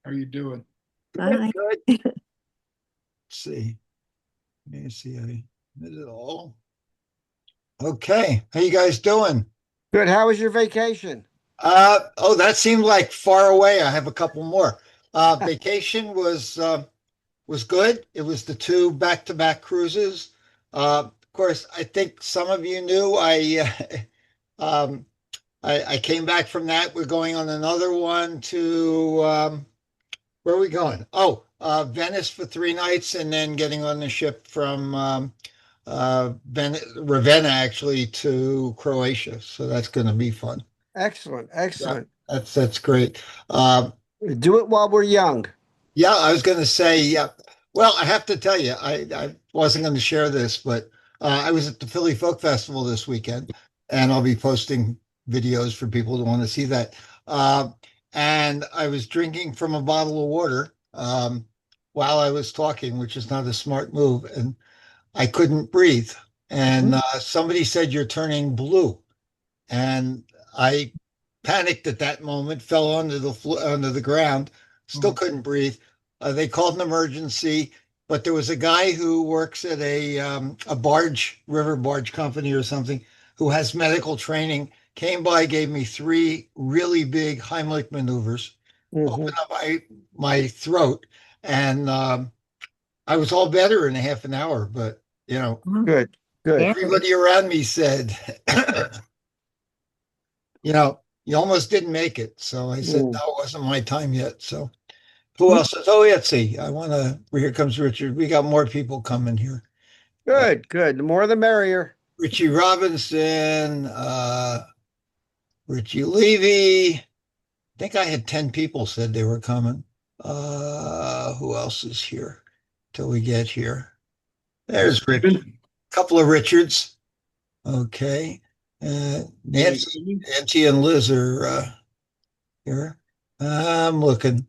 How are you doing? Good, Hi. good. Let's see. Let me see. I did it all. Okay. How you guys doing? Good. How was your vacation? Oh, that seemed like far away. I have a couple more. Vacation was good. It was the two back-to-back cruises. Of course, I think some of you knew um, I came back from that. We're going on another one to where are we going? Oh, Venice for 3 nights, and then getting on the ship from Ravenna actually to Croatia. So that's going to be fun. Excellent. Yeah, Excellent. that's great. Um, Do it while we're young. yeah, I was going to say, yeah. Well, I have to tell you, I wasn't going to share this, but I was at the Philly Folk Festival this weekend, and I'll be posting videos for people who want to see that. Uh, and I was drinking from a bottle of water while I was talking, which is not a smart move, and I couldn't breathe. And somebody said, "You're turning blue." And I panicked at that moment, fell onto the ground, still Mhm. couldn't breathe. They called an emergency, but there was a guy who works at a river barge company or something, who has medical training. Came by, gave me three really big Heimlich maneuvers, Hmm. opened up my throat, and I was all better in a half an hour. But Mhm. Good. Good. Very. everybody around me said, you almost didn't make it. So I said, no, Mm. it wasn't my time yet. So who Mhm. else says, oh, let's see. Here comes Richard. We got more people coming here. Uh, Good. Good. The more the merrier. Richie Robinson, Richie Levy. I think I had 10 people said they were coming. Who else is here till we get here? There's Rich. Stephen? Couple of Richards. Okay. Good Nancy, evening. Nancy and Liz are here. I'm looking.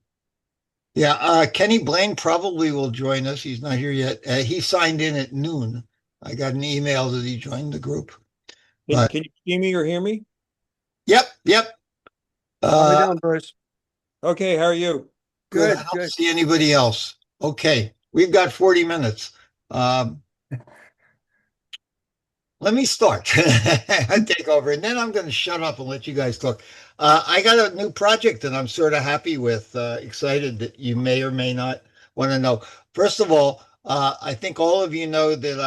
Yeah, Kenny Blaine probably will join us. He's not here yet. He signed in at noon. I got an email that he joined the group. But Can you see me or hear me? yep, yep. How we Uh, doing, Bruce? Okay, how are you? Good. I Good. don't Good. see anybody else. Okay, we've got 40 minutes. Um, Let me start. I take over, and then I'm going to shut up and let you guys talk. I got a new project that I'm sort of happy with, excited that you may or may not want to know. First of all, I think all of you know that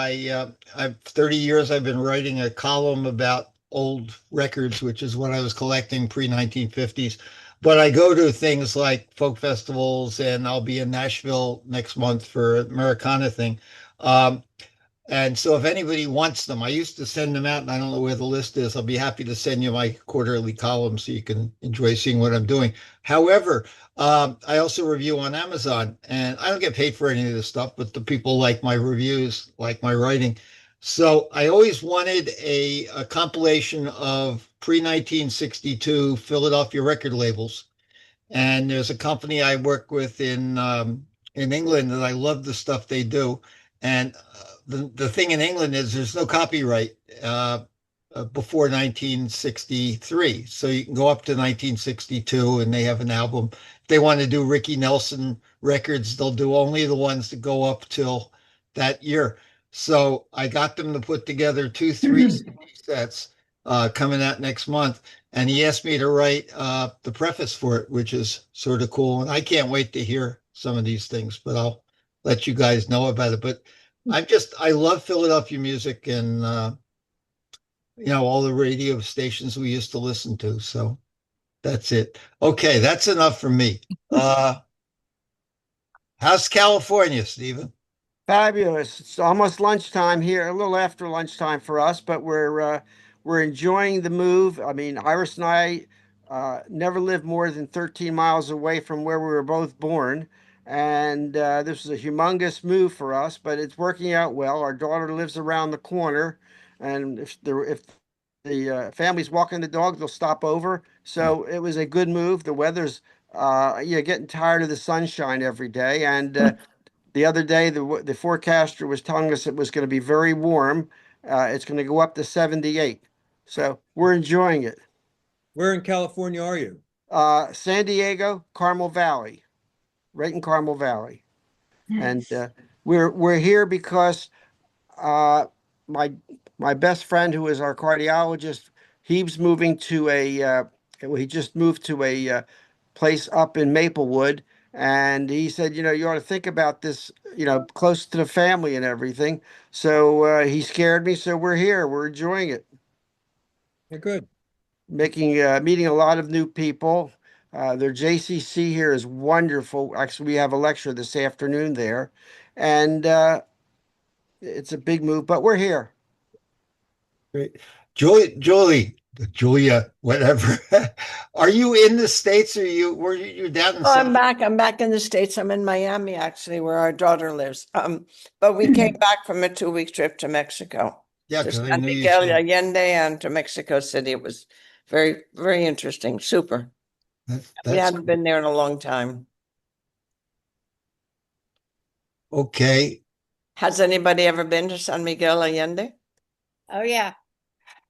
I've 30 years I've been writing a column about old records, which is what I was collecting pre-1950s. But I go to things like folk festivals, and I'll be in Nashville next month for Americana thing. Um, and so if anybody wants them, I used to send them out, and I don't know where the list is. I'll be happy to send you my quarterly column so you can enjoy seeing what I'm doing. However, I also review on Amazon, and I don't get paid for any of this stuff, but the people like my reviews, like my writing. So I always wanted a compilation of pre-1962 Philadelphia record labels. And there's a company I work with in England that I love the stuff they do. And the thing in England is there's no copyright before 1963. So you can go up to 1962 and they have an album. If they want to do Ricky Nelson records, they'll do only the ones that go up till that year. So I got them to put together two, three CD sets coming out next month. And he asked me to write the preface for it, which is sort of cool. And I can't wait to hear some of these things, but I'll let you guys know about it. But I love Philadelphia music and, all the radio stations we used to listen to. So that's it. Okay, that's enough for me. Uh, how's California, Stephen? Fabulous. It's almost lunchtime here, a little after lunchtime for us, but we're enjoying the move. I mean, Iris and I never lived more than 13 miles away from where we were both born, and this was a humongous move for us, but it's working out well. Our daughter lives around the corner, and if the family's walking the dog, they'll stop over. So it was a good move. The weather's getting tired of the sunshine every day, and the other day, the forecaster was telling us it was going to be very warm. It's going to go up to 78. So we're enjoying it. Where in California are you? San Diego, Carmel Valley. right in Carmel Valley. And Nice. we're here because uh, my my best friend, who is our cardiologist, he's moving to well, he just moved to a place up in Maplewood, and he said, you ought to think about this, close to the family and everything. So he scared me. So we're here. We're enjoying it, Yeah, good. meeting a lot of new people. Their JCC here is wonderful. Actually, we have a lecture this afternoon there, and it's a big move, but we're here. Great. Julia, whatever. Are you in the States or were you down in Oh, I'm South? back. I'm back in the States. I'm in Miami, actually, where our daughter lives. But we came back from a 2 week trip to Mexico, Yeah, to because I San knew you Miguel said Allende and to Mexico City. It was very, very interesting. Super. We that's hadn't been there in a long time. okay. Has anybody ever been to San Miguel Allende? Oh, yeah.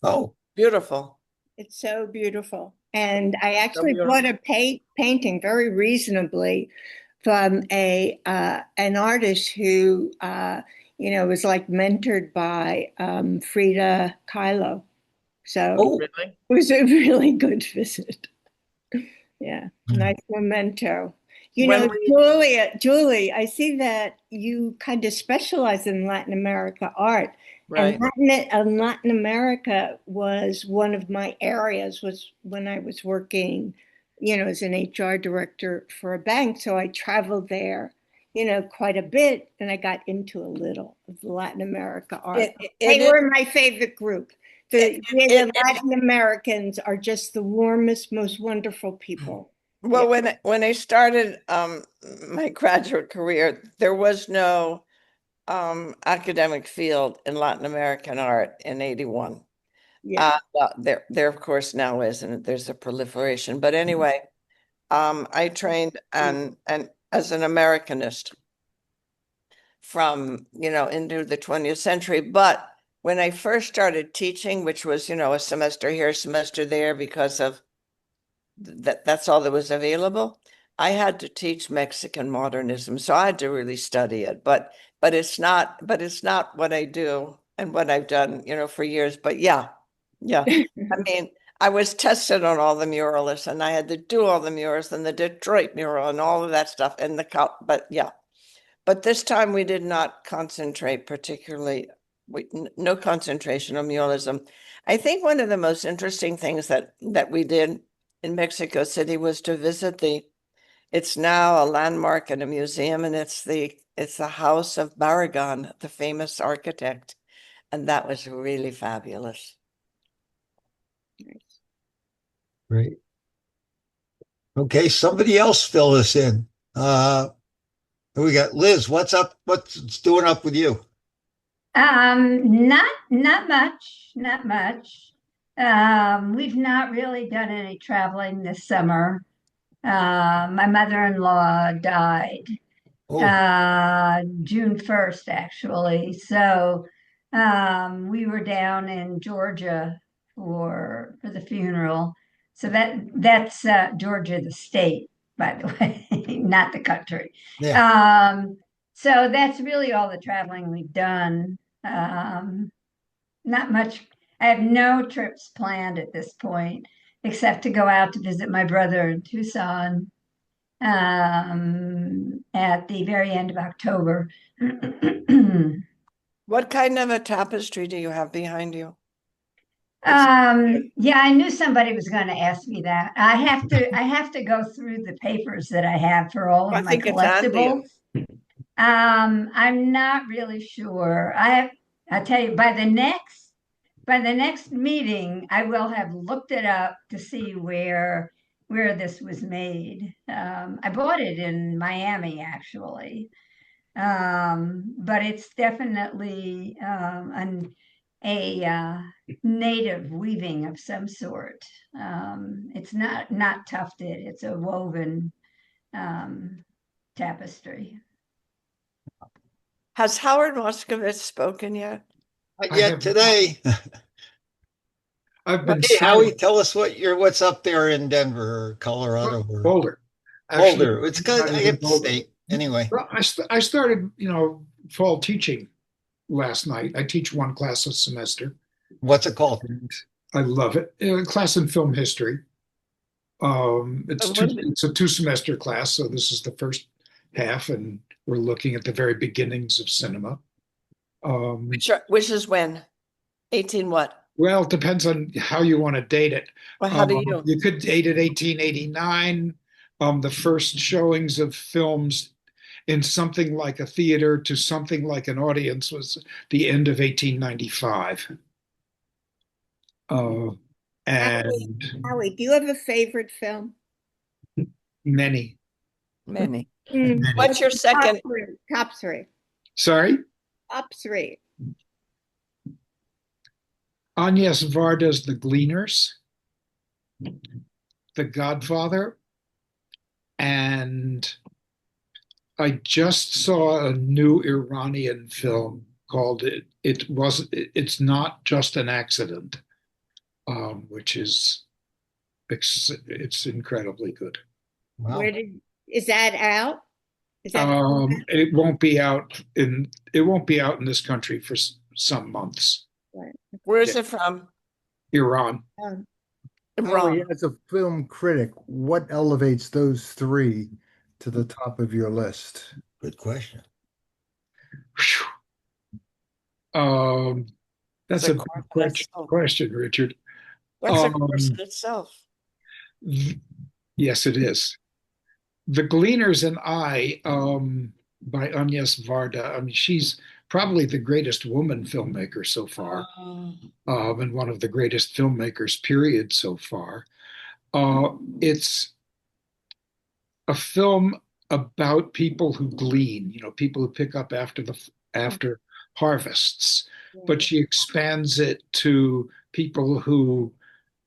Oh, Beautiful. It's so beautiful. And I So actually beautiful. bought a painting very reasonably from a an artist who was like mentored by Frida Kahlo. So oh, Really? it was a really good visit. Yeah, nice memento. When were you? Julie, I see that you kind of specialize in Latin America art, and Right. Latin America was one of my areas. Was when I was working, as an HR director for a bank. So I traveled there, quite a bit, and I got into a little of the Latin America art. It They is. were my favorite group. The It Latin Americans are just the warmest, most wonderful people. Yeah. Well, when I started my graduate career, there was no academic field in Latin American art in 81. Yeah. Well, there of course now is, and there's a proliferation. But anyway, I trained and as an Americanist from, into the 20th century. But when I first started teaching, which was, a semester here, semester there, because of that's all that was available. I had to teach Mexican modernism, so I had to really study it. But it's not what I do and what I've done, for years. But yeah, yeah. I mean, I was tested on all the muralists, and I had to do all the murals and the Detroit mural and all of that stuff. But yeah, but this time we did not concentrate particularly. No concentration on muralism. I think one of the most interesting things that we did in Mexico City was to visit it's now a landmark and a museum, and it's the house of Barragan, the famous architect, and that was really fabulous. great. Okay, somebody else fill us in. We got Liz. What's up? What's doing up with you? Not much, not much. We've not really done any traveling this summer. My mother-in-law died Oh, June 1st, actually. So we were down in Georgia for the funeral. So that's Georgia, the state, by the way, not the country. yeah. Um, so that's really all the traveling we've done. Um, Not much. I have no trips planned at this point, except to go out to visit my brother in Tucson at the very end of October. What kind of a tapestry do you have behind you? Yeah, I knew somebody was going to ask me that. I have to go through the papers that I have for all I of my think it's Andean. collectibles. I'm not really sure. I tell you, by the next meeting, I will have looked it up to see where this was made. I bought it in Miami, actually, but it's definitely a native weaving of some sort. It's not tufted; it's a woven tapestry. Has Howard Moscovitz spoken yet? Not I yet have today. I've been Hey, Howie, silent. tell us what's up there in Denver or Colorado or Boulder. Actually, Older. It's I good. I was get an the older. state. Anyway, Well, I started, fall teaching last night. I teach one class a semester, what's it called? and I love it. A class in film history. And what, It's a 2 semester class, so this is the first half, and we're looking at the very beginnings of cinema. Um, which is when? 18 what? well, it depends on how you want to date it. Well, how do you? You could date it 1889. The first showings of films in something like a theater to something like an audience was the end of 1895. Uh, Howie, and Howie, do you have a favorite film? many, Many. many. What's your Top second? three. Top three. Sorry, Top three. Agnes Varda's The Gleaners, The Godfather, and I just saw a new Iranian film called It's Not Just an Accident, which is it's incredibly good. Wow. Is that out? Is that film out? It won't be out in this country for some months. Right. Where's Yeah. it from? Iran. Um, Howie, Iran. as a film critic, what elevates those three to the top of your list? Good question. Um, that's It's a a course big in itself. question, Richard. That's a course Um, in itself. yes, it is. The Gleaners and I, by Agnes Varda. I mean, she's probably the greatest woman filmmaker so far, and one of the greatest filmmakers, period, so far. It's a film about people who glean, people who pick up after harvests, but she expands it to people who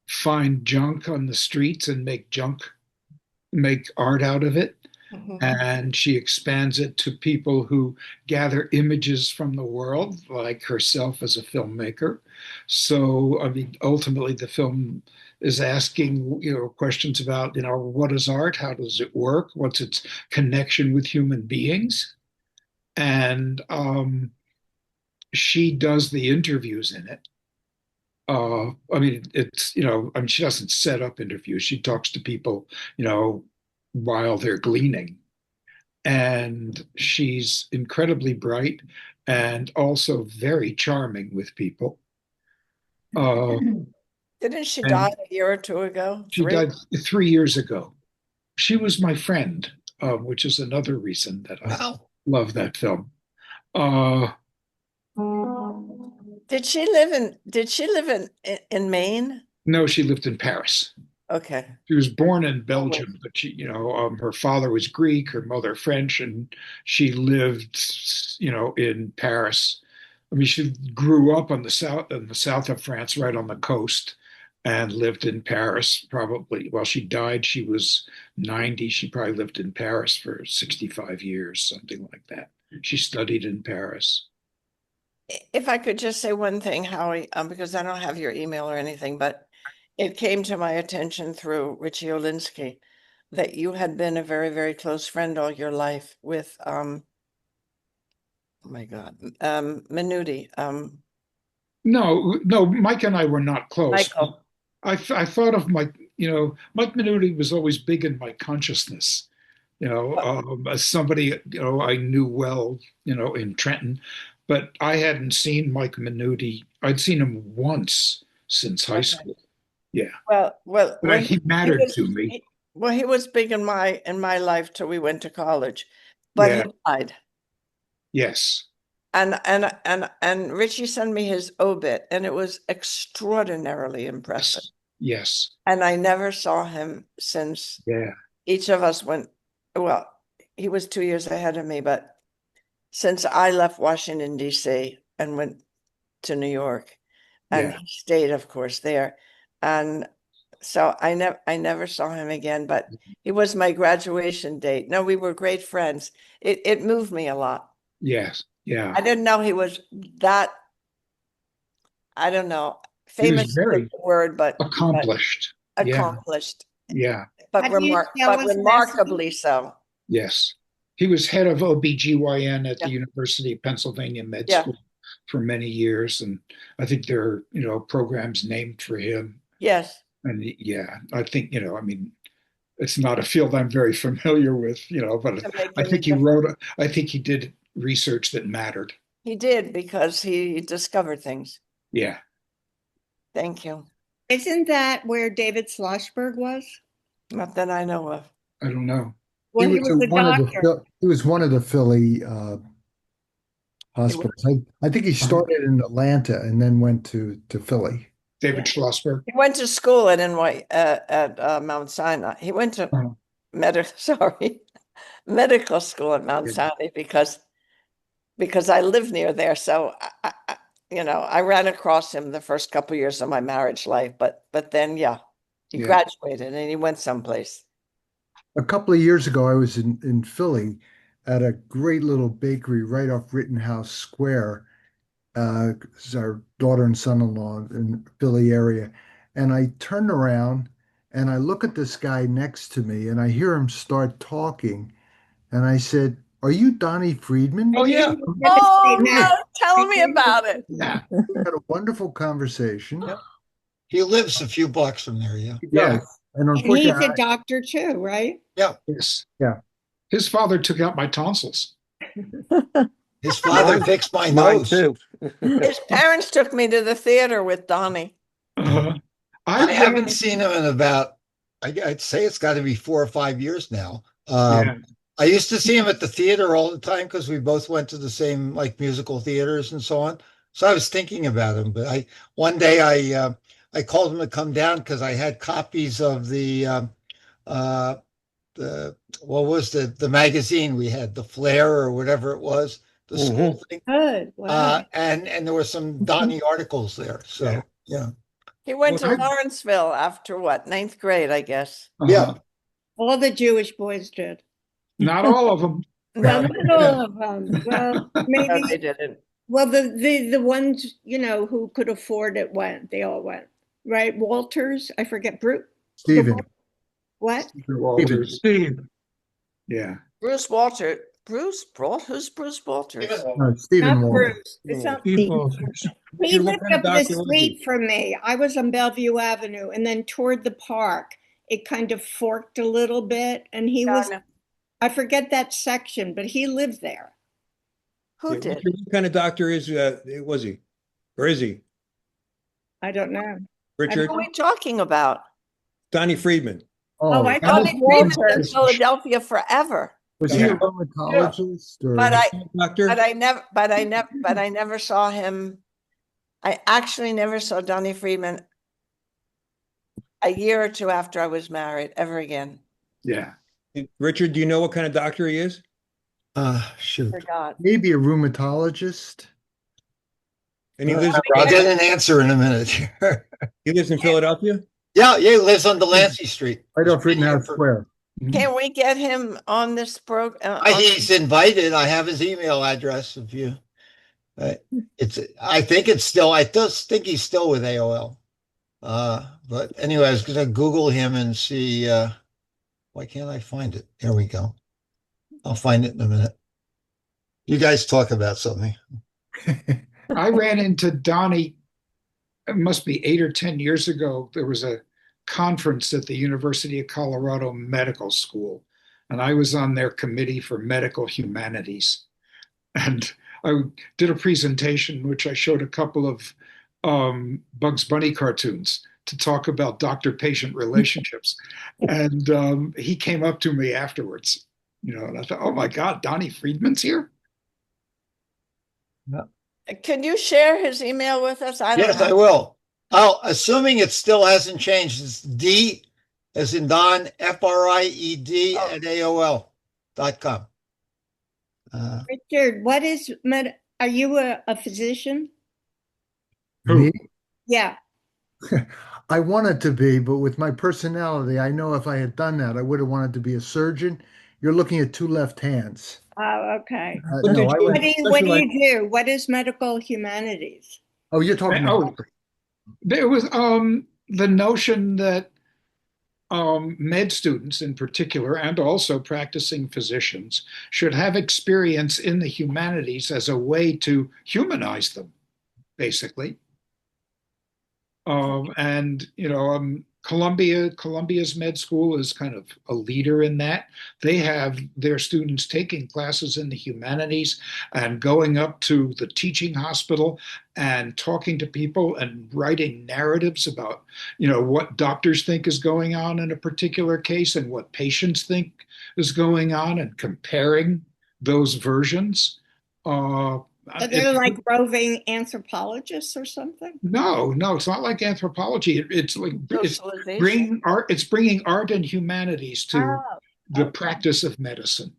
find junk on the streets and make art out of it. Mhm. And she expands it to people who gather images from the world, like herself as a filmmaker. So, I mean, ultimately, the film is asking, questions about, what is art? How does it work? What's its connection with human beings? And she does the interviews in it. I mean, she doesn't set up interviews. She talks to people, while they're gleaning. And she's incredibly bright and also very charming with people. Uh, Didn't she die and a year or two ago? she 3? died 3 years ago. She was my friend, which is another reason that I Wow. love that film. Uh, Did she live in Maine? no, she lived in Paris. Okay. She was born in Belgium, but her father was Greek, her mother French, and she lived, in Paris. I mean, she grew up in the south of France, right on the coast, and lived in Paris. Probably, well, she died. She was 90. She probably lived in Paris for 65 years, something like that. She studied in Paris. If I could just say one thing, Howie, because I don't have your email or anything, but it came to my attention through Richie Olinsky that you had been a very, very close friend all your life with, oh my God, Minuti, No, no, Mike and I were not close. Michael. I thought of Mike, Mike Minuti was always big in my consciousness, as somebody, I knew well, in Trenton, but I hadn't seen Mike Minuti. I'd seen him once since high Okay. school. Yeah, Well, but he mattered to me. He was big in my life till we went to college, but Yeah, he died. yes, And Richie sent me his obit, and it was extraordinarily impressive. yes, And I never saw him since yeah, each of us went, well, he was 2 years ahead of me, but since I left Washington, D.C. and went to New York, and yeah, he stayed, of course, there. And so I never saw him again, but he was my graduation date. No, we were great friends. It moved me a lot. yes, yeah. I didn't know he was that, I don't know, He was famous isn't very the word, but accomplished. Yeah, accomplished. yeah. but How do you spell his last name? remarkably so. Yes. He was head of OBGYN at Yeah. the University of Pennsylvania Med Yeah. School for many years. And I think there are, programs named for him. Yes, And yeah, I think, I mean, it's not a field I'm very familiar with, but to make I any think he difference. I think he did research that mattered. He did because he discovered things. Yeah. Thank you. Isn't that where David Schlossberg was? Not that I know of. I don't know. Well, he was a one of doctor. he was one of the Philly He was- hospitals. I think he started in Atlanta and then went to Philly. David Schlossberg. He went to school at NY at Mount Sinai. He went to Uh-huh. medical school at Mount Yeah. Sinai because I live near there. So I ran across him the first couple of years of my marriage life, but then he Yeah. graduated and he went someplace. A couple of years ago, I was in Philly at a great little bakery right off Rittenhouse Square. 'Cause our daughter and son-in-law in the Philly area. And I turn around and I look at this guy next to me and I hear him start talking. And I said, "Are you Donnie Friedman?" Oh, yeah. Oh Say no, that. tell me about it. Yeah. We had a wonderful conversation. Yep. He lives a few blocks from there, yeah. He Yeah. does. And And he's unfortunately, a doctor too, right? Yes. Yeah. His father took out my tonsils. His father fixed my Mine nose. too. His parents took me to the theater with Donnie. Uh-huh. I I haven't seen him in about, I'd say it's got to be 4 or 5 years now. Yeah. I used to see him at the theater all the time because we both went to the same like musical theaters and so on. So I was thinking about him, but one day I called him to come down because I had copies of uh, the what was the magazine we had, the Flair or whatever it was, the school thing. Good. Wow. And there were some Donnie articles there. So Yeah. yeah. He went to Well, Lawrenceville after what, 9th grade, I guess. Uh-huh. All the Jewish boys did. Not all of them. Well, not all of them. Well, No, maybe. they didn't. Well, the ones who could afford it went. They all went, right? Walters, I forget. Stephen. What? Walters. Steve. Yeah. Bruce Walter. Who's Bruce Walters? Stephen Not Walker. Bruce. It's not Steve Steve. Walters. He What lived kind of up the doctor was he? street from me. I was on Bellevue Avenue, and then toward the park, it kind of forked a little bit, and he No, was. no. I forget that section, but he lived there. Who Yeah, did? what kind of doctor was he? Or is he? I don't know. Richard? Who are we talking about? Donnie Friedman. Oh, I thought Donnie Freeman's in Philadelphia forever. Was he Yeah. a rheumatologist or But Doctor? but I never saw him. I actually never saw Donnie Friedman a year or two after I was married ever again. Yeah. Richard, do you know what kind of doctor he is? Shoot. Forgot. maybe a rheumatologist? And he lives I'll get an answer in a minute. he lives in Philadelphia? Yeah, he lives on Delancey Street. Right off Rittenhouse Square. Can we get him on this program? He's invited. I have his email address if you. I think it's still. I just think he's still with AOL. But anyway, I was going to Google him and see. Why can't I find it? Here we go. I'll find it in a minute. You guys talk about something. I ran into Donnie, it must be 8 or 10 years ago. There was a conference at the University of Colorado Medical School, and I was on their committee for medical humanities. And I did a presentation which I showed a couple of Bugs Bunny cartoons to talk about doctor-patient relationships. And he came up to me afterwards, and I thought, oh my God, Donnie Friedman's here? Can you share his email with us? I don't Yes, know. I will. Assuming it still hasn't changed. It's D as in Don, Fried at AOL.com. Richard, are you a physician? Who? Me? Yeah. I wanted to be, but with my personality, I know if I had done that, I would have wanted to be a surgeon. You're looking at two left hands. Oh, okay. What No, did I you- What would. do you do? What is medical humanities? Oh, you're talking Oh, about. there was the notion that med students in particular, and also practicing physicians, should have experience in the humanities as a way to humanize them, basically. And Columbia's med school is kind of a leader in that. They have their students taking classes in the humanities and going up to the teaching hospital and talking to people and writing narratives about, what doctors think is going on in a particular case and what patients think is going on, and comparing those versions. Uh, So it, they're like roving anthropologists or something? no, it's not like anthropology. It's like it's Socialization. bringing art. It's bringing art and humanities to Oh, the practice of medicine.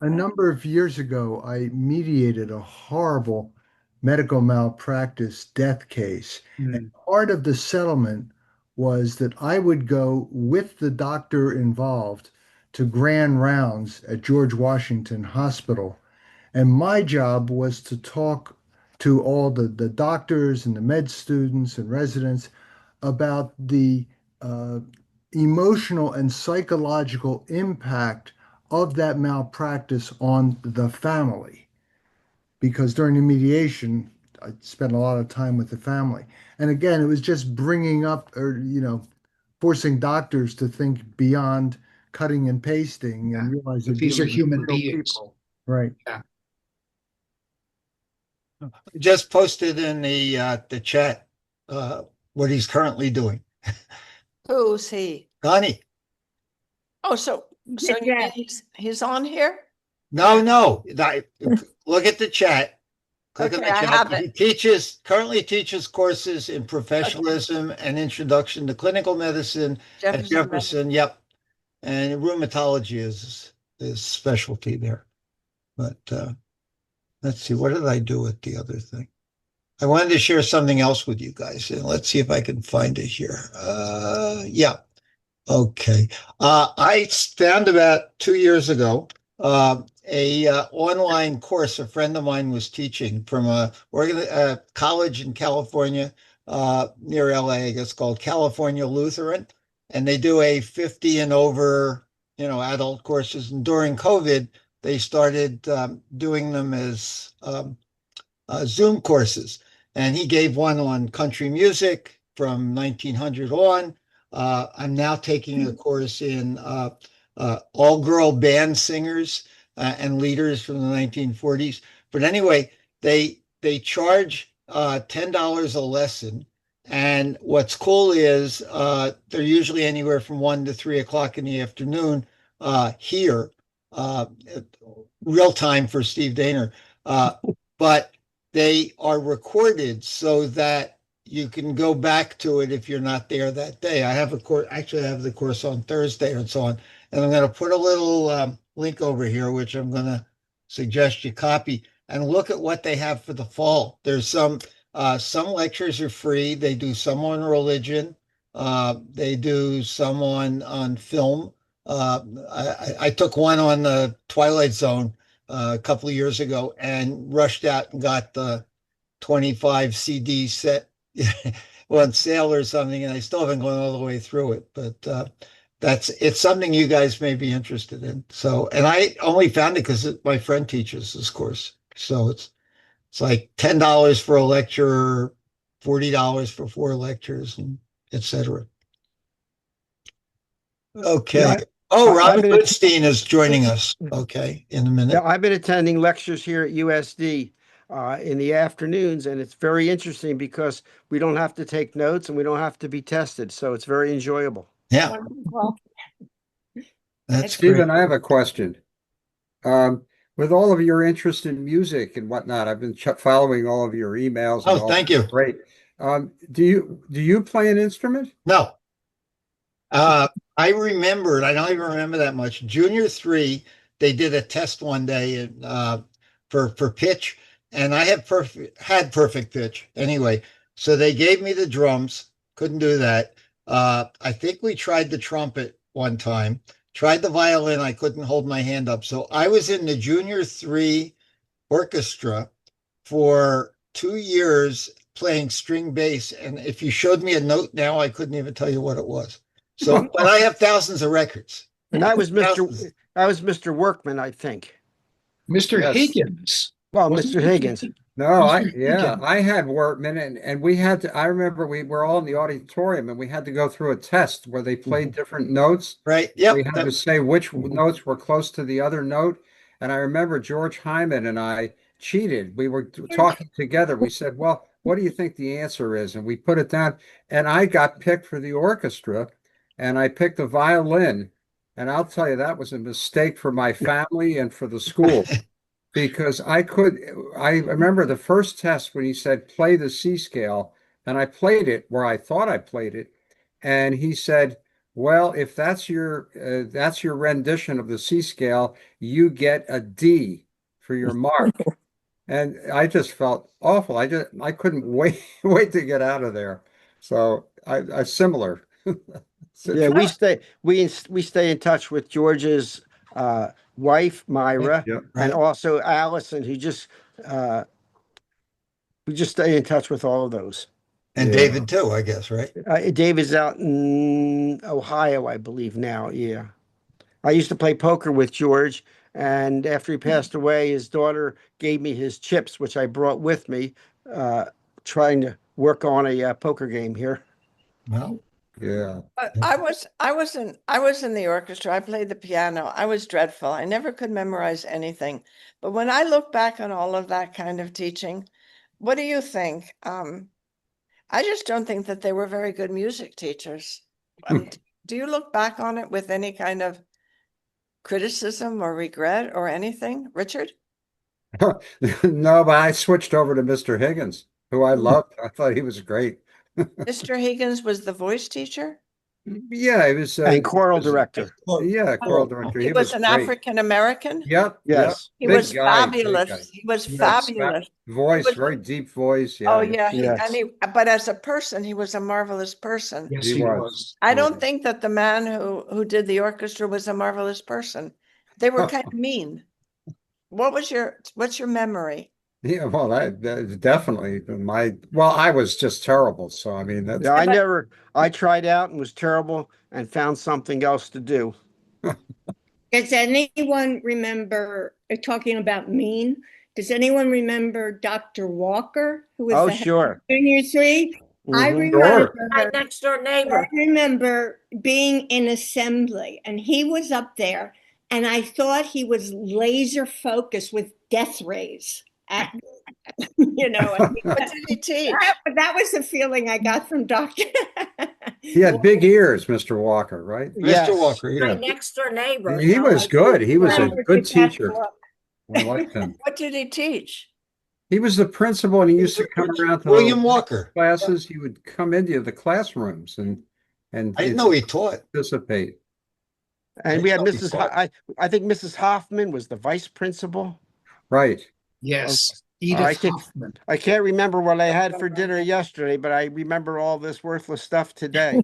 A number of years ago, I mediated a horrible medical malpractice death case. And Mm. part of the settlement was that I would go with the doctor involved to grand rounds at George Washington Hospital. And my job was to talk to all the doctors and the med students and residents about the uh, emotional and psychological impact of that malpractice on the family. Because during the mediation, I spent a lot of time with the family. And again, it was just bringing up or, forcing doctors to think beyond cutting and pasting Yeah, and realize they're but these are dealing with human real beings. people. Right. Yeah. Just posted in the chat what he's currently doing. Who's he? Connie. Oh, so you mean he's on here? No. Look at the chat. Click on Okay, the I chat. have He it. currently teaches courses in professionalism and introduction to clinical medicine at Jefferson Med- Jefferson. Yep. And rheumatology is his specialty there. But let's see, what did I do with the other thing? I wanted to share something else with you guys, and let's see if I can find it here. Yeah. Okay. I found about 2 years ago a online course a friend of mine was teaching from a college in California near LA, I guess, called California Lutheran, and they do a 50 and over, adult courses. And during COVID, they started doing them as Zoom courses. And he gave one on country music from 1900 on. I'm now taking a course in all-girl band singers and leaders from the 1940s. But anyway, they charge $10 a lesson. And what's cool is they're usually anywhere from 1 to 3 o'clock in the afternoon here, uh, real time for Steve Daner. But they are recorded so that you can go back to it if you're not there that day. I have a course, actually, I have the course on Thursday and so on. And I'm going to put a little link over here, which I'm going to suggest you copy and look at what they have for the fall. There's some lectures are free. They do some on religion. They do some on film. I took one on the Twilight Zone a couple of years ago and rushed out and got the 25 CD set on sale or something, and I still haven't gone all the way through it. But it's something you guys may be interested in. So, and I only found it because my friend teaches this course. So it's like $10 for a lecture, $40 for 4 lectures, and etc. Okay. Yeah, Oh, I've Robin been Goodstein is joining us. Okay, in a minute. yeah, I've been attending lectures here at USD in the afternoons, and it's very interesting because we don't have to take notes and we don't have to be tested, so it's very enjoyable. Yeah, wonderful. that's Stephen, great. I have a question. With all of your interest in music and whatnot, I've been following all of your emails and Oh, all. thank you. Great. Do you play an instrument? No, I remembered, I don't even remember that much. Junior three, they did a test one day and for pitch, and I had perfect pitch anyway. So they gave me the drums, couldn't do that. I think we tried the trumpet one time, tried the violin, I couldn't hold my hand up. So I was in the junior three orchestra for 2 years playing string bass. And if you showed me a note now, I couldn't even tell you what it was. So, but I have thousands of records. And that was Thousands. Mr. Workman, I think. Mr. Yes. Higgins. Well, Wasn't Mr. it Higgins. No, Mr. yeah, Higgins? I had workmen and we had to, I remember we were all in the auditorium and we had to go through a test where they played different notes. Right. We Yep. had to say which notes were close to the other note. And I remember George Hyman and I cheated. We were talking together. We said, well, what do you think the answer is? And we put it down. And I got picked for the orchestra and I picked the violin. And I'll tell you, that was a mistake for my family and for the school because I remember the first test when he said, play the C scale. And I played it where I thought I played it. And he said, well, if that's your rendition of the C scale, you get a D for your mark. And I just felt awful. I couldn't wait to get out of there. So I similar Yeah, situation. we stay in touch with George's wife, Myra, Yeah. and Right. also Allison, who just we just stay in touch with all of those. And Yeah. David too, I guess, right? David's out in Ohio, I believe now. Yeah. I used to play poker with George, and after he passed away, his daughter gave me his chips, which I brought with me, uh, trying to work on a poker game here. Well, Yeah. I was in the orchestra. I played the piano. I was dreadful. I never could memorize anything. But when I look back on all of that kind of teaching, what do you think? I just don't think that they were very good music teachers. Do you look back on it with any kind of criticism or regret or anything, Richard? No, but I switched over to Mr. Higgins, who I loved. I thought he was great. Mr. Higgins was the voice teacher. Yeah, he was And choral director. yeah, choral director. He He was was an great. African American. Yep, yep. Yes. He Big was guy, big guy. fabulous. He was Yes, fabulous. voice, was- very deep voice. Oh Yeah, yeah, Yes. but as a person, he was a marvelous person. Yes, he he was. was. I don't think that the man who did the orchestra was a marvelous person. They were kind of mean. What's your memory? Yeah, well, that is definitely well, I was just terrible. So I mean, that's Yeah, I tried out and was terrible and found something else to do. Does anyone remember talking about mean? Does anyone remember Dr. Walker, who was Oh, the head of sure. Junior Suite? I Mhm. remember My next door I neighbor. remember being in assembly and he was up there and I thought he was laser focused with death rays at What did he teach? that was the feeling I got from Dr. he had big ears, Mr. Walker, right? Yes. Mr. Walker, My yeah. next door neighbor. He was good. He was a Remember good to catch teacher. up. I liked him. What did he teach? He was the principal, and he used to come around to William the Walker. classes. He would come into the classrooms and I didn't know he taught. participate. And we had Probably Mrs. thought- I think Mrs. Hoffman was the vice principal. Right. Yes, I Edith can- Hoffman. I can't remember what I had for dinner yesterday, but I remember all this worthless stuff today.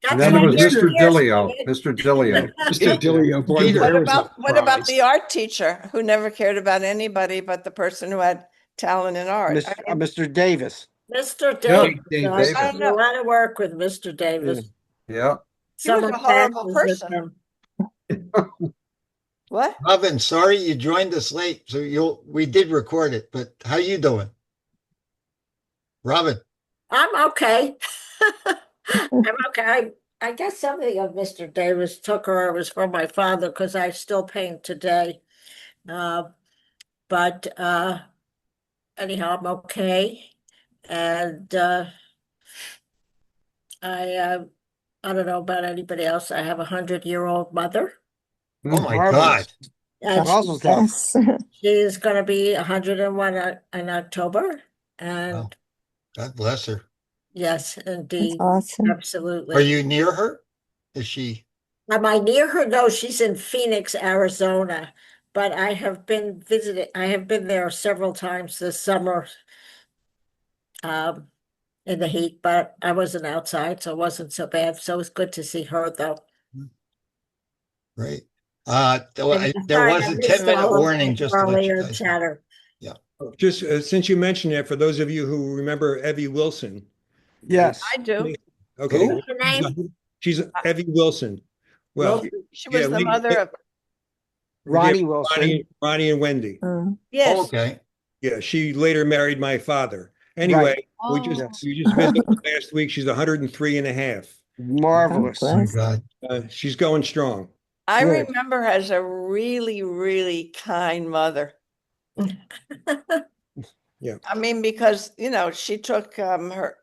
And then there was That's Mr. what Dillio. Mr. Dillio. Mr. Dillio, boy, Peter. where What was that about prize? the art teacher who never cared about anybody but the person who had talent in art? I mean, Mr. Davis. Mr. Yeah, Davis. Davis. I did a lot of work with Mr. Davis. Yeah. He was Summer a horrible classes with person. him. what? Robin, sorry you joined us late. So we did record it, but how you doing? Robin. I'm okay. I'm okay. I guess something of Mr. Davis took her was from my father because I still paint today. But anyhow, I'm okay. And I don't know about anybody else. I have a 100-year-old mother. Oh my Marvelous. God. And Mazel tov. she is going to be 101 in October. And Wow. God bless her. yes, indeed. Awesome. Absolutely. Are you near her? Is she? Am I near her? No, she's in Phoenix, Arizona. But I have been visiting. I have been there several times this summer, in the heat. But I wasn't outside, so it wasn't so bad. So it was good to see her, though. Right. And There sorry, was I a missed 10-minute all of warning the just to let you earlier guys know. chatter. Just since you mentioned it, for those of you who remember Evie Wilson. Yes. I do. Okay. Who? What's her name? She's Evie Wilson. Well, She yeah, was the mother of, Ronnie Wilson. Ronnie and Wendy. Oh, yes. okay. Yeah, she later married my father. Right. Anyway, we just Oh, Yes. we just visited last week. She's 103 and a half. Marvelous. Oh my God. She's going strong. I Good. remember her as a really, really kind mother. Yeah. I mean, because, she took her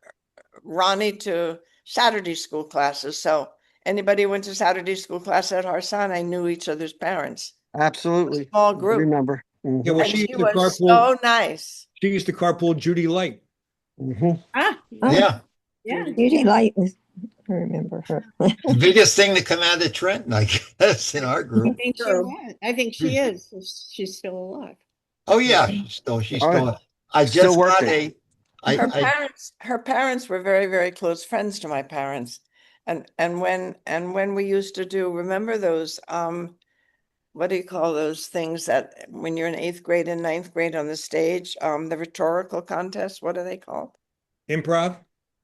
Ronnie to Saturday school classes. So anybody who went to Saturday school class at Harsan, knew each other's parents. Absolutely. Small group. Remember. Yeah, well, And she she used to was carpool. so nice. She used to carpool Judy Light. ah, Yeah. yeah. Judy Light was, I remember her. The biggest thing to come out of Trenton, I guess, in our I group. think she was. I think she is. She's still alive. Oh yeah, she's Oh, still. I still just got working. Her parents were very, very close friends to my parents. And when we used to do, remember those, what do you call those things that when you're in 8th grade and 9th grade on the stage, the rhetorical contest, what are they called? Improv?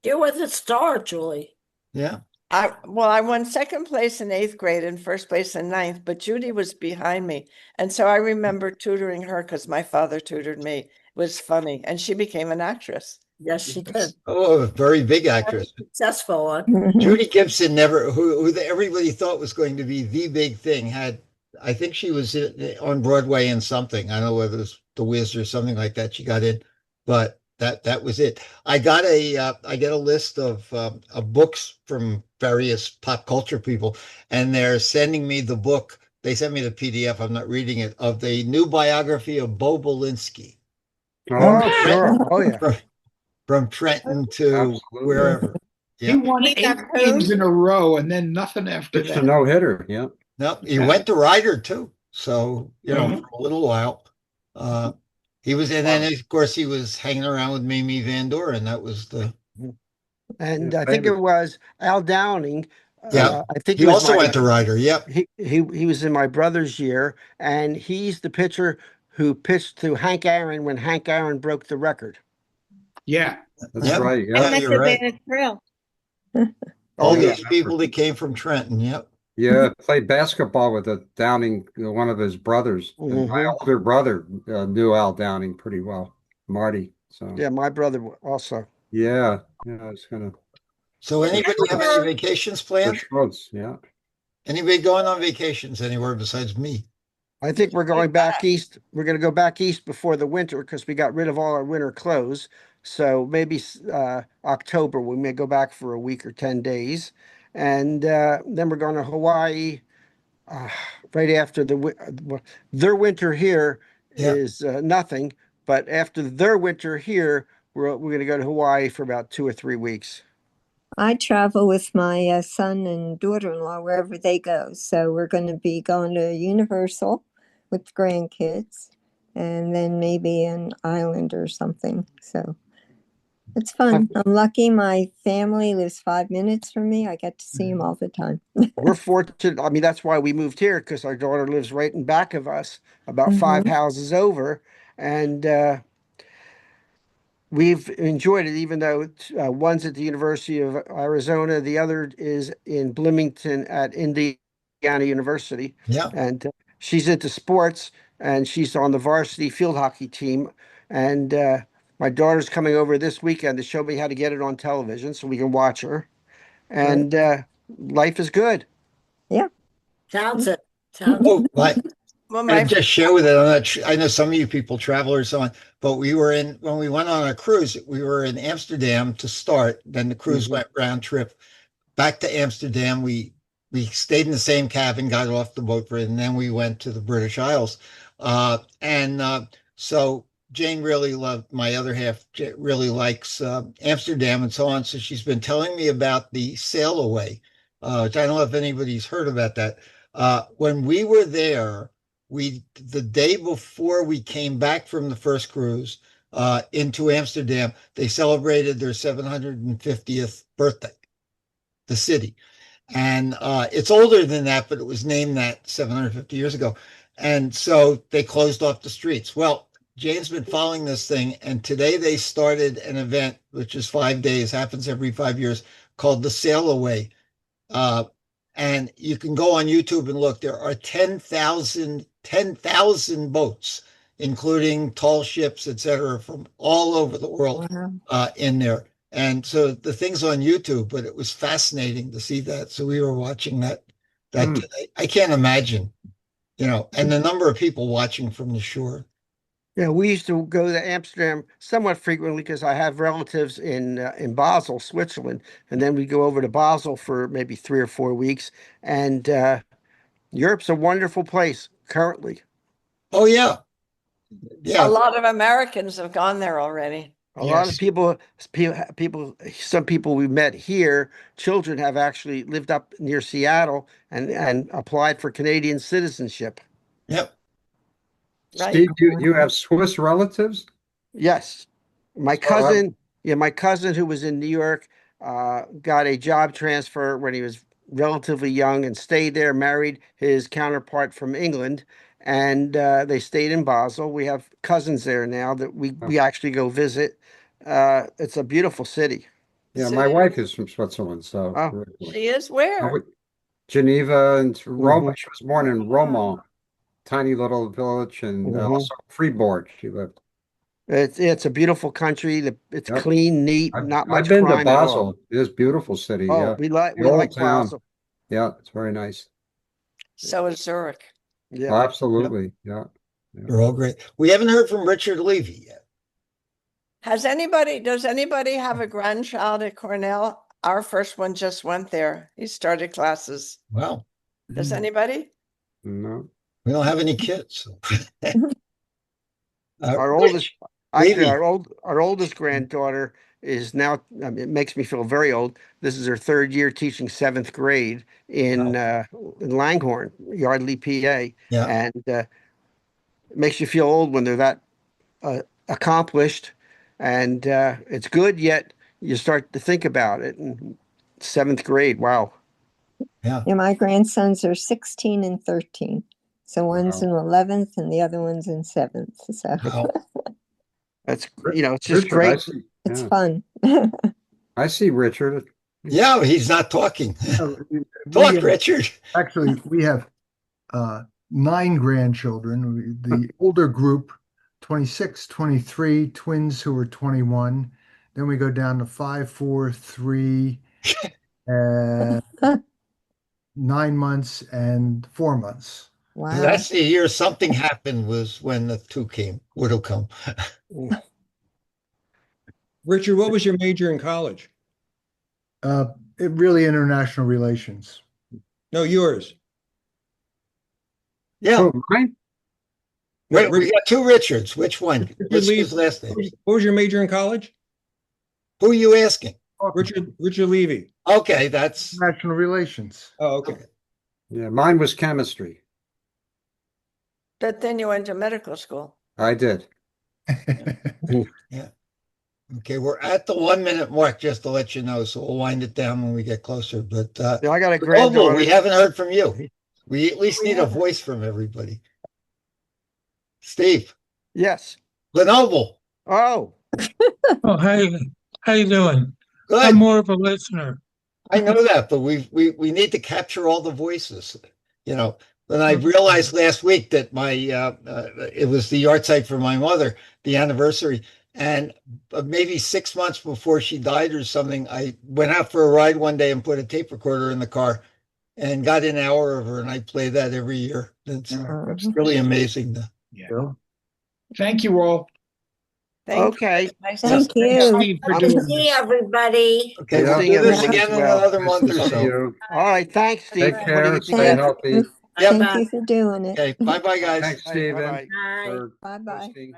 You're with a star, Julie. Yeah. I won 2nd place in 8th grade and 1st place in 9th, but Judy was behind me. And so I remember tutoring her because my father tutored me. It was funny. And she became an actress. Yes, she did. Oh, a very big Very actress. successful one. Judy Gibson never, who everybody thought was going to be the big thing, had. I think she was on Broadway in something. I don't know whether it was The Wiz or something like that. She got in, but that was it. I get a list of books from various pop culture people, and they're sending me the book. They sent me the PDF. I'm not reading it, of the new biography of Bo Belinsky. Oh, sure. Oh, yeah. From Trenton to Absolutely. wherever. He Yeah. won He's 8 a who? games in a row and then nothing after It's a that. no-hitter. Yeah. No, he went to Ryder too. So, Mhm. for a little while. He was, and then of course he was hanging around with Mimi Van Doren. That was the, And Yeah, I think it famous. was Al Downing. yeah. I think He it was also went to Ryder. Yep. he was in my brother's year, and he's the pitcher who pitched to Hank Aaron when Hank Aaron broke the record. Yeah. That's Yep. right. That Yeah. must you're have right. been a thrill. All Oh, yeah. those people that came from Trenton. Yep. Yeah. Played basketball with Downing, one of his brothers. And my Mhm. older brother knew Al Downing pretty well, Marty. So Yeah, my brother also. yeah, it's gonna So anybody have any vacations for planned? Schultz. Yeah. Anybody going on vacations anywhere besides me? I think we're going back east. We're going to go back east before the winter because we got rid of all our winter clothes. So maybe October we may go back for a week or 10 days, and then we're going to Hawaii uh, right after their winter here Yeah. is nothing, but after their winter here, we're going to go to Hawaii for about 2 or 3 weeks. I travel with my son and daughter-in-law wherever they go. So we're going to be going to Universal with the grandkids and then maybe an island or something. So it's fun. I'm lucky my family lives 5 minutes from me. I get to see them all the time. We're fortunate. I mean, that's why we moved here because our daughter lives right in back of us, about 5 houses over, and we've enjoyed it. Even though one's at the University of Arizona, the other is in Bloomington at Indiana University, Yeah. and she's into sports, and she's on the varsity field hockey team, and my daughter's coming over this weekend to show me how to get it on television so we can watch her, and life is good. Yeah. Counts it. Oh, my. Well, I my just share with it. I'm not I know some of you people travel or so on, but when we went on a cruise, we were in Amsterdam to start. Then the cruise went round trip back to Amsterdam. We stayed in the same cabin, got off the boat for it, and then we went to the British Isles. So Jane really loved, my other half really likes Amsterdam and so on. So she's been telling me about the sail away, which I don't know if anybody's heard about that. When we were there, the day before we came back from the first cruise into Amsterdam, they celebrated their 750th birthday, the city. And it's older than that, but it was named that 750 years ago. And so they closed off the streets. Well, Jane's been following this thing, and today they started an event, which is 5 days, happens every 5 years, called the Sail Away. Uh, and you can go on YouTube and look. There are 10,000 boats, including tall ships, etc., from all over the world Wow. in there. And so the thing's on YouTube, but it was fascinating to see that. So we were watching that today. I can't imagine, and the number of people watching from the shore. Yeah, we used to go to Amsterdam somewhat frequently because I have relatives in Basel, Switzerland, and then we go over to Basel for maybe 3 or 4 weeks. And Europe's a wonderful place currently. Oh yeah, A yeah, lot of Americans have gone there already. A lot of Yes. some people we met here, children have actually lived up near Seattle and applied for Canadian citizenship. yep. Right. Steve, you have Swiss relatives? Yes. My cousin, my cousin who was in New York, got a job transfer when he was relatively young and stayed there, married his counterpart from England, and they stayed in Basel. We have cousins there now that we actually go visit. It's a beautiful city. Yeah, So my wife is from Switzerland, so Oh. originally. she is where? Geneva and Rome. Mhm. She was born in Romont, tiny little village, and Mhm. also Fribourg she lived. It's a beautiful country. It's Yep. clean, neat, I've, not I've much been to crime at all. Basel. It is a beautiful city. Oh, Yeah, we the like old town. Basel. Yeah, it's very nice. So is Zurich. Yeah. Absolutely. Yeah. They're all great. We haven't heard from Richard Levy yet. Does anybody have a grandchild at Cornell? Our first one just went there. He started classes. Wow. Does anybody? No. We don't have any kids. Our Rich oldest, actually, Levy. our oldest granddaughter is now. I mean, it makes me feel very old. This is her 3rd year teaching 7th grade in Langhorne, Yardley, PA, Yeah. and it makes you feel old when they're that accomplished, and it's good. Yet you start to think about it. And 7th grade, wow. Yeah. Yeah, my grandsons are 16 and 13. So one's Wow. in 11th and the other one's in 7th. So Wow. That's it's just Richard, I great. see. it's Yeah. fun. I see Richard. Yeah, he's not talking. We Talk, have- Richard. Actually, we have 9 grandchildren. The older group, 26, 23, twins who are 21. Then we go down to 5, 4, 3, and 9 months and 4 months. Wow. That's the year something happened was when the 2 would have come. Richard, what was your major in college? Really international relations. No, yours. Yeah. Oh, mine? Wait, we got 2 Richards. Which one? Richard What's Levy. his last name? What was your major in college? Who are you asking? Richard Levy. Okay, that's International relations. Oh, okay. Yeah, mine was chemistry. But then you went to medical school. I did. okay. We're at the 1-minute mark, just to let you know. So we'll wind it down when we get closer. But Yeah, I got a Global, granddaughter. we haven't heard from you. We at least need a voice from everybody. Steve, Yes. Lenoble, Oh, Oh, hey, how you doing? good. I'm more of a listener. I know that, but we need to capture all the voices. And I realized last week that my it was the yard site for my mother, the anniversary, and maybe 6 months before she died or something, I went out for a ride one day and put a tape recorder in the car and got an hour of her, and I play that every year. It's really amazing. Yeah. Thank you all. okay. Nice Thank to- you. Steve, for Good to doing see this. everybody. Okay, Yeah. we'll do this Yeah. again in Well, another Nice month to or see so. you. All right. Thanks, Steve. Take I'm gonna care. get Stay together. healthy. Yep. Thank you for doing it. Okay, bye-bye, guys. Thanks, Bye, Stephen, bye-bye. Bye. for Bye-bye. hosting.